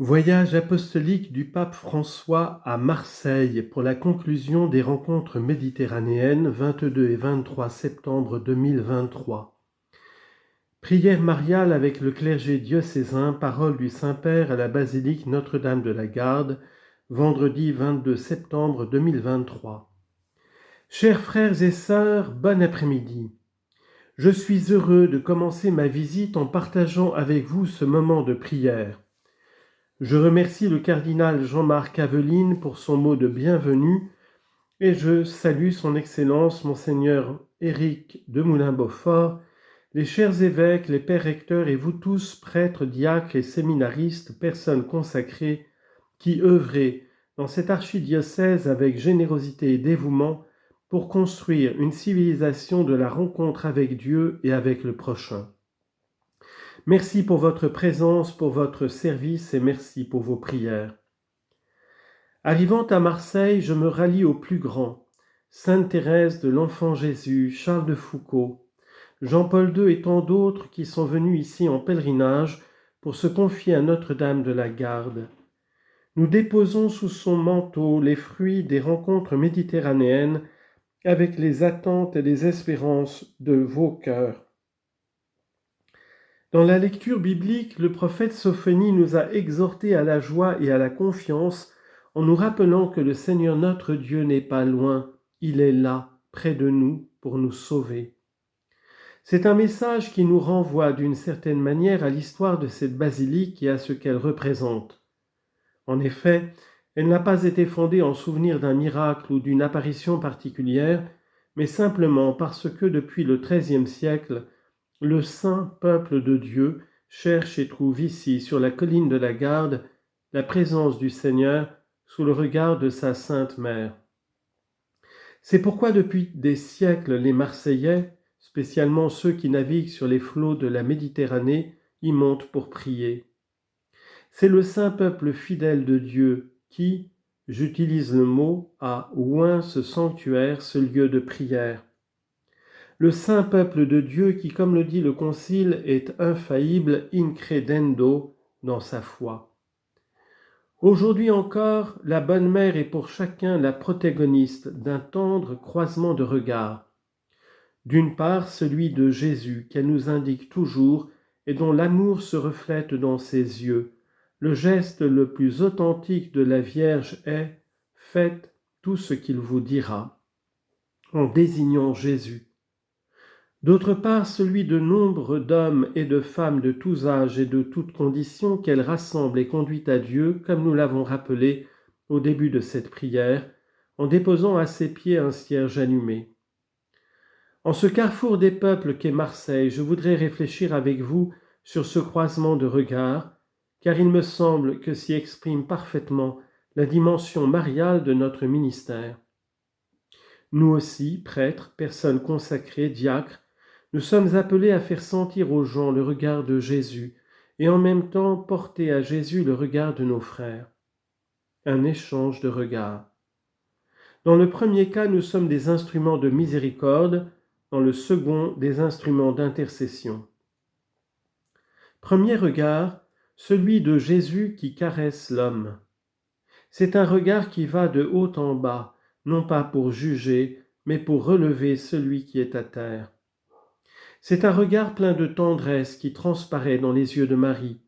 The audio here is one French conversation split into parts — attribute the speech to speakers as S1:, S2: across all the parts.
S1: Voyage apostolique du pape François à Marseille pour la conclusion des rencontres méditerranéennes 22 et 23 septembre 2023. Prière mariale avec le clergé diocésain, parole du Saint-Père à la basilique Notre-Dame de la Garde, vendredi 22 septembre 2023. Chers frères et sœurs, bon après-midi. Je suis heureux de commencer ma visite en partageant avec vous ce moment de prière. Je remercie le cardinal Jean-Marc Aveline pour son mot de bienvenue et je salue son Excellence Monseigneur Éric de Moulin-Beaufort, les chers évêques, les pères recteurs et vous tous, prêtres, diacres et séminaristes, personnes consacrées, qui œuvrez dans cet archidiocèse avec générosité et dévouement pour construire une civilisation de la rencontre avec Dieu et avec le prochain. Merci pour votre présence, pour votre service et merci pour vos prières. Arrivant à Marseille, je me rallie aux plus grands, Sainte Thérèse de l'Enfant Jésus, Charles de Foucauld, Jean-Paul II et tant d'autres qui sont venus ici en pèlerinage pour se confier à Notre-Dame de la Garde. Nous déposons sous son manteau les fruits des rencontres méditerranéennes avec les attentes et les espérances de vos cœurs. Dans la lecture biblique, le prophète Sophonie nous a exhortés à la joie et à la confiance en nous rappelant que le Seigneur notre Dieu n'est pas loin, il est là, près de nous, pour nous sauver. C'est un message qui nous renvoie d'une certaine manière à l'histoire de cette basilique et à ce qu'elle représente. En effet, elle n'a pas été fondée en souvenir d'un miracle ou d'une apparition particulière, mais simplement parce que depuis le XIIIe siècle, le saint peuple de Dieu cherche et trouve ici, sur la colline de la Garde, la présence du Seigneur sous le regard de sa sainte mère. C'est pourquoi depuis des siècles, les Marseillais, spécialement ceux qui naviguent sur les flots de la Méditerranée, y montent pour prier. C'est le saint peuple fidèle de Dieu qui, j'utilise le mot, a oint ce sanctuaire, ce lieu de prière. Le saint peuple de Dieu qui, comme le dit le Concile, est infaillible in credendo dans sa foi. Aujourd'hui encore, la Bonne Mère est pour chacun la protagoniste d'un tendre croisement de regards. D'une part, celui de Jésus qu'elle nous indique toujours et dont l'amour se reflète dans ses yeux. Le geste le plus authentique de la Vierge est « Faites tout ce qu'il vous dira » en désignant Jésus. D'autre part, celui de nombre d'hommes et de femmes de tous âges et de toutes conditions qu'elle rassemble et conduit à Dieu, comme nous l'avons rappelé au début de cette prière, en déposant à ses pieds un cierge allumé. En ce carrefour des peuples qu'est Marseille, je voudrais réfléchir avec vous sur ce croisement de regards, car il me semble que s'y exprime parfaitement la dimension mariale de notre ministère. Nous aussi, prêtres, personnes consacrées, diacres, nous sommes appelés à faire sentir aux gens le regard de Jésus et en même temps porter à Jésus le regard de nos frères. Un échange de regards. Dans le premier cas, nous sommes des instruments de miséricorde, dans le second, des instruments d'intercession. Premier regard, celui de Jésus qui caresse l'homme. C'est un regard qui va de haut en bas, non pas pour juger, mais pour relever celui qui est à terre. C'est un regard plein de tendresse qui transparaît dans les yeux de Marie.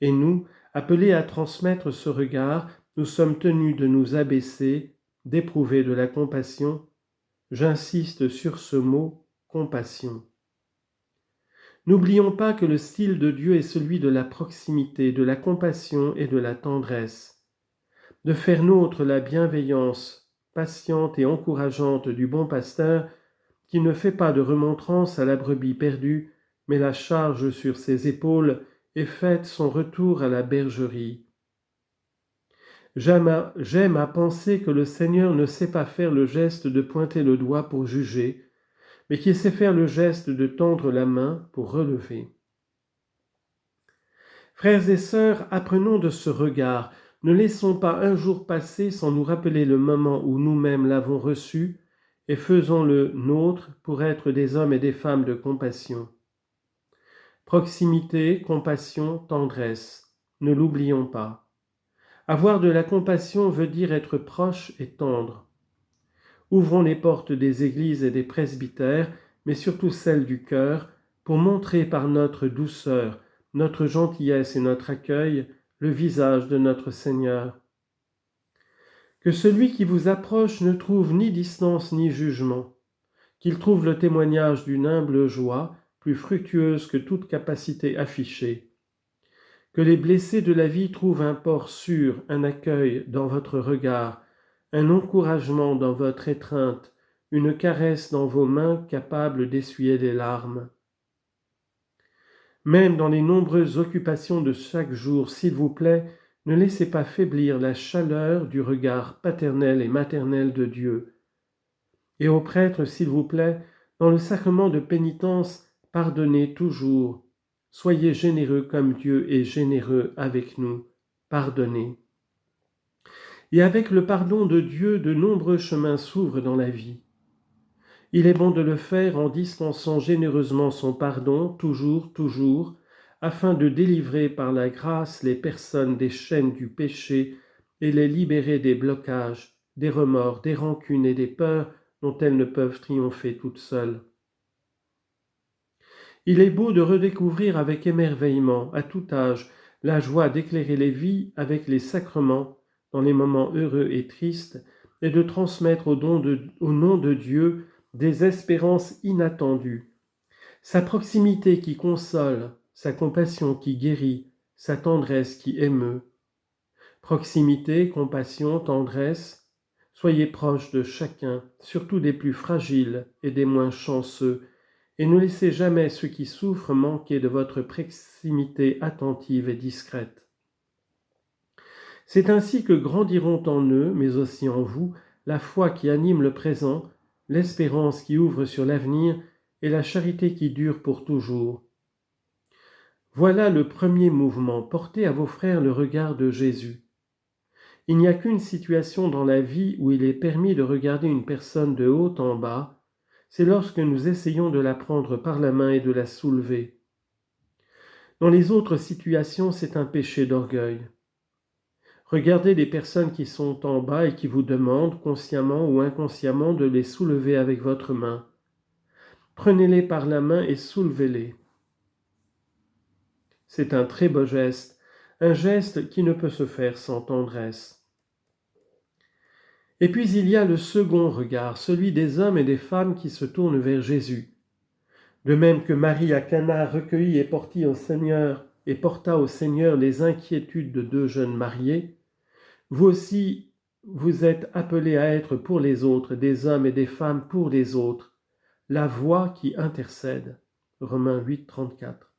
S1: Et nous, appelés à transmettre ce regard, nous sommes tenus de nous abaisser, d'éprouver de la compassion. J'insiste sur ce mot, compassion. N'oublions pas que le style de Dieu est celui de la proximité, de la compassion et de la tendresse. De faire nôtre la bienveillance patiente et encourageante du bon pasteur qui ne fait pas de remontrance à la brebis perdue, mais la charge sur ses épaules et fête son retour à la bergerie. J'aime à penser que le Seigneur ne sait pas faire le geste de pointer le doigt pour juger, mais qu'il sait faire le geste de tendre la main pour relever. Frères et sœurs, apprenons de ce regard. Ne laissons pas un jour passer sans nous rappeler le moment où nous-mêmes l'avons reçu et faisons-le nôtre pour être des hommes et des femmes de compassion. Proximité, compassion, tendresse. Ne l'oublions pas. Avoir de la compassion veut dire être proche et tendre. Ouvrons les portes des églises et des presbytères, mais surtout celles du cœur, pour montrer par notre douceur, notre gentillesse et notre accueil le visage de notre Seigneur. Que celui qui vous approche ne trouve ni distance ni jugement, qu'il trouve le témoignage d'une humble joie, plus fructueuse que toute capacité affichée. Que les blessés de la vie trouvent un port sûr, un accueil dans votre regard, un encouragement dans votre étreinte, une caresse dans vos mains capables d'essuyer les larmes. Même dans les nombreuses occupations de chaque jour, s'il vous plaît, ne laissez pas faiblir la chaleur du regard paternel et maternel de Dieu. Et aux prêtres, s'il vous plaît, dans le sacrement de pénitence, pardonnez toujours. Soyez généreux comme Dieu est généreux avec nous. Pardonnez. Et avec le pardon de Dieu, de nombreux chemins s'ouvrent dans la vie. Il est bon de le faire en dispensant généreusement son pardon, toujours, afin de délivrer par la grâce les personnes des chaînes du péché et les libérer des blocages, des remords, des rancunes et des peurs dont elles ne peuvent triompher toutes seules. Il est beau de redécouvrir avec émerveillement, à tout âge, la joie d'éclairer les vies avec les sacrements dans les moments heureux et tristes, et de transmettre au nom de Dieu des espérances inattendues. Sa proximité qui console, sa compassion qui guérit, sa tendresse qui émeut. Proximité, compassion, tendresse, soyez proches de chacun, surtout des plus fragiles et des moins chanceux, et ne laissez jamais ceux qui souffrent manquer de votre proximité attentive et discrète. C'est ainsi que grandiront en eux, mais aussi en vous, la foi qui anime le présent, l'espérance qui ouvre sur l'avenir et la charité qui dure pour toujours. Voilà le premier mouvement, portez à vos frères le regard de Jésus. Il n'y a qu'une situation dans la vie où il est permis de regarder une personne de haut en bas, c'est lorsque nous essayons de la prendre par la main et de la soulever. Dans les autres situations, c'est un péché d'orgueil. Regardez les personnes qui sont en bas et qui vous demandent, consciemment ou inconsciemment, de les soulever avec votre main. Prenez-les par la main et soulevez-les. C'est un très beau geste, un geste qui ne peut se faire sans tendresse. Et puis il y a le second regard, celui des hommes et des femmes qui se tournent vers Jésus. De même que Marie à Cana recueillit et porta au Seigneur les inquiétudes de deux jeunes mariés, vous aussi, vous êtes appelés à être pour les autres, des hommes et des femmes pour les autres, la voix qui intercède. Romains 8, 34.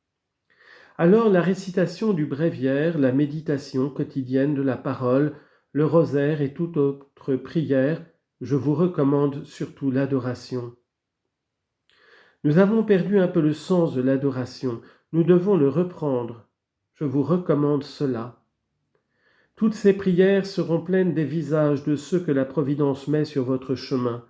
S1: Alors la récitation du bréviaire, la méditation quotidienne de la parole, le rosaire et toute autre prière, je vous recommande surtout l'adoration. Nous avons perdu un peu le sens de l'adoration, nous devons le reprendre. Je vous recommande cela. Toutes ces prières seront pleines des visages de ceux que la Providence met sur votre chemin.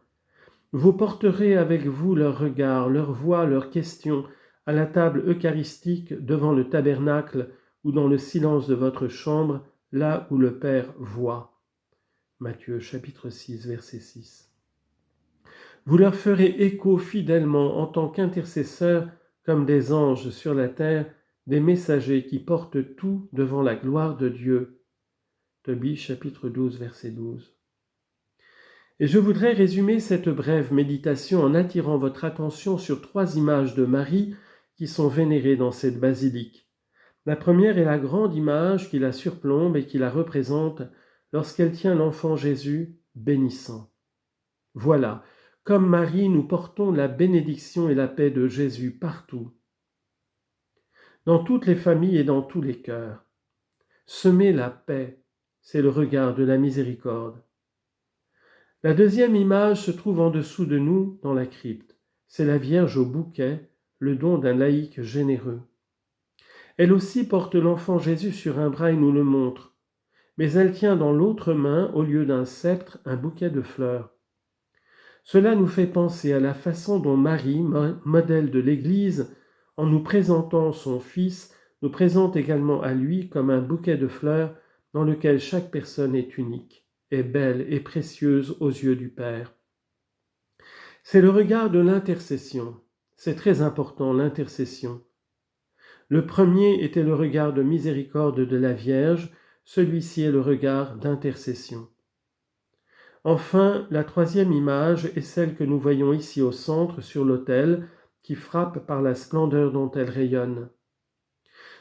S1: Vous porterez avec vous leurs regards, leurs voix, leurs questions à la table eucharistique devant le tabernacle ou dans le silence de votre chambre, là où le Père voit. Matthieu chapitre 6, verset 6. Vous leur ferez écho fidèlement en tant qu'intercesseurs comme des anges sur la terre, des messagers qui portent tout devant la gloire de Dieu. Tobie chapitre 12, verset 12. Et je voudrais résumer cette brève méditation en attirant votre attention sur 3 images de Marie qui sont vénérées dans cette basilique. La première est la grande image qui la surplombe et qui la représente lorsqu'elle tient l'enfant Jésus bénissant. Voilà, comme Marie, nous portons la bénédiction et la paix de Jésus partout, dans toutes les familles et dans tous les cœurs. Semer la paix, c'est le regard de la miséricorde. La deuxième image se trouve en dessous de nous dans la crypte. C'est la Vierge au bouquet, le don d'un laïc généreux. Elle aussi porte l'enfant Jésus sur un bras et nous le montre, mais elle tient dans l'autre main, au lieu d'un sceptre, un bouquet de fleurs. Cela nous fait penser à la façon dont Marie, modèle de l'Église, en nous présentant son Fils, nous présente également à lui comme un bouquet de fleurs dans lequel chaque personne est unique, est belle et précieuse aux yeux du Père. C'est le regard de l'intercession. C'est très important, l'intercession. Le premier était le regard de miséricorde de la Vierge, celui-ci est le regard d'intercession. Enfin, la troisième image est celle que nous voyons ici au centre sur l'autel, qui frappe par la splendeur dont elle rayonne.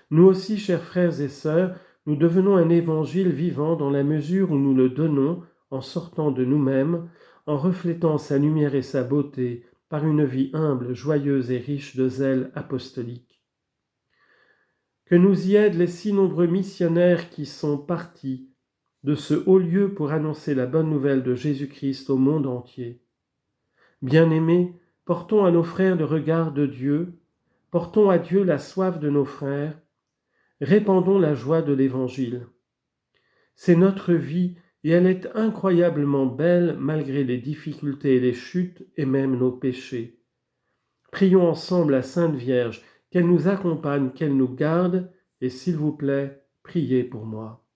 S1: Nous aussi, chers frères et sœurs, nous devenons un évangile vivant dans la mesure où nous le donnons en sortant de nous-mêmes, en reflétant sa lumière et sa beauté par une vie humble, joyeuse et riche de zèle apostolique. Que nous y aident les si nombreux missionnaires qui sont partis de ce haut lieu pour annoncer la bonne nouvelle de Jésus-Christ au monde entier. Bien-aimés, portons à nos frères le regard de Dieu, portons à Dieu la soif de nos frères, répandons la joie de l'Évangile. C'est notre vie et elle est incroyablement belle malgré les difficultés et les chutes et même nos péchés. Prions ensemble la Sainte Vierge, qu'elle nous accompagne, qu'elle nous garde, et s'il vous plaît, priez pour moi.